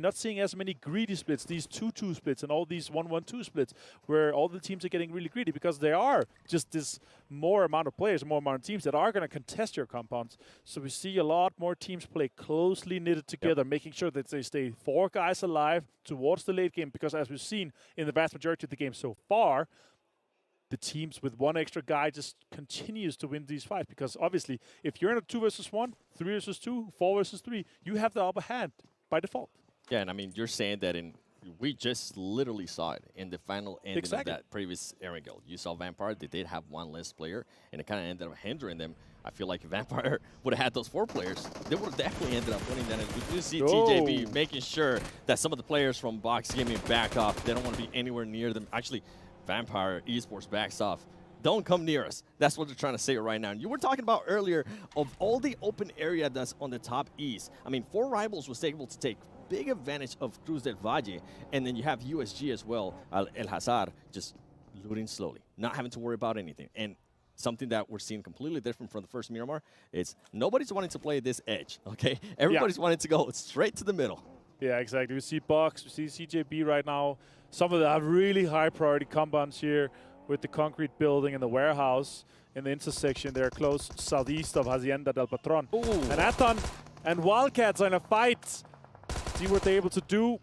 not seeing as many greedy splits, these 2-2 splits and all these 1-1-2 splits, where all the teams are getting really greedy because there are just this more amount of players, more amount of teams that are going to contest your compounds. So we see a lot more teams play closely knitted together, making sure that they stay 4 guys alive towards the late game, because as we've seen in the vast majority of the game so far, the teams with 1 extra guy just continues to win these fights, because obviously if you're in a 2 versus 1, 3 versus 2, 4 versus 3, you have the upper hand by default. Yeah, and I mean, you're saying that we just literally saw it in the final ending of that previous Aaron Guild. You saw Vampire, they did have 1 less player, and it kind of ended up hindering them. I feel like if Vampire would have had those 4 players, they would have definitely ended up winning that. And we do see TJB making sure that some of the players from Box Gaming back off. They don't want to be anywhere near them. Actually, Vampire Esports backs off. Don't come near us. That's what they're trying to say right now. And you were talking about earlier of all the open area that's on the top east. I mean, 4 Rivals was able to take big advantage of Cruz del Valle, and then you have USG as well, El Hazard, just looting slowly, not having to worry about anything. And something that we're seeing completely different from the first Miramar is nobody's wanting to play this edge, okay? Everybody's wanting to go straight to the middle. Yeah, exactly. We see Box, we see CJB right now. Some of the really high priority compounds here with the concrete building and the warehouse in the intersection. They're close southeast of Hacienda del Patron. Ooh. And Aton and Wildcats are in a fight. See what they're able to do.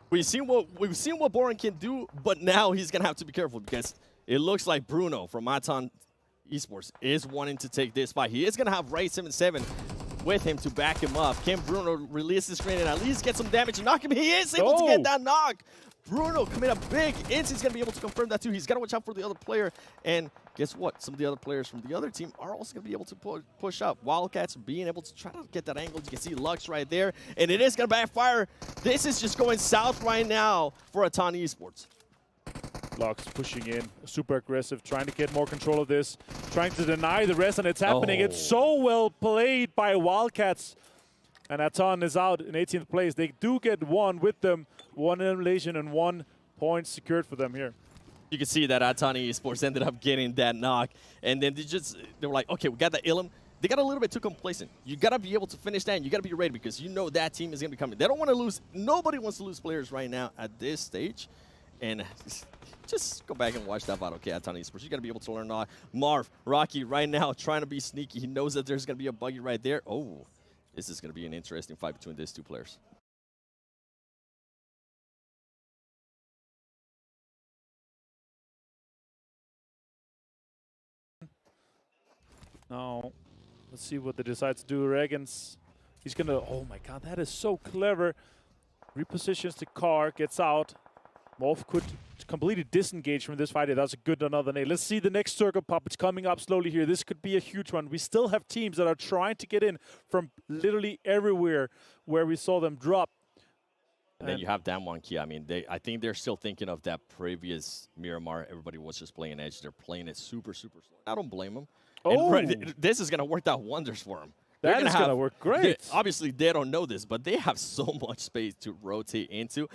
We've seen what Boren can do, but now he's gonna have to be careful, because it looks like Bruno from Aton Esports is wanting to take this fight. He is gonna have Ray 77 with him to back him up. Can Bruno release the screen and at least get some damage and knock him? He is able to get that knock. Bruno coming up big. Incy's going to be able to confirm that too. He's got to watch out for the other player. And guess what? Some of the other players from the other team are also going to be able to push up. Wildcats being able to try to get that angle. You can see Lux right there. And it is going to backfire. This is just going south right now for Aton Esports. Lux pushing in, super aggressive, trying to get more control of this, trying to deny the rest, and it's happening. It's so well played by Wildcats. And Aton is out in 18th place. They do get 1 with them, 1 elimination and 1 point secured for them here. You can see that Aton Esports ended up getting that knock. And then they were like, okay, we got the Ilum. They got a little bit too complacent. You got to be able to finish that, and you got to be ready, because you know that team is going to be coming. They don't want to lose. Nobody wants to lose players right now at this stage. And just go back and watch that battle. Okay, Aton Esports, you got to be able to learn a lot. Marv, Rocky right now trying to be sneaky. He knows that there's going to be a buggy right there. Oh. This is going to be an interesting fight between these 2 players. Now, let's see what they decide to do. Reagans, he's going to... Oh, my God, that is so clever. Repositions the car, gets out. Morph could completely disengage from this fight. That's a good another nade. Let's see the next circle pop. It's coming up slowly here. This could be a huge one. We still have teams that are trying to get in from literally everywhere where we saw them drop. And then you have Damwon Kia. I mean, I think they're still thinking of that previous Miramar. Everybody was just playing edge. They're playing it super, super slow. I don't blame them. Oh. And this is going to work out wonders for them. That is going to work great. Obviously, they don't know this, but they have so much space to rotate into.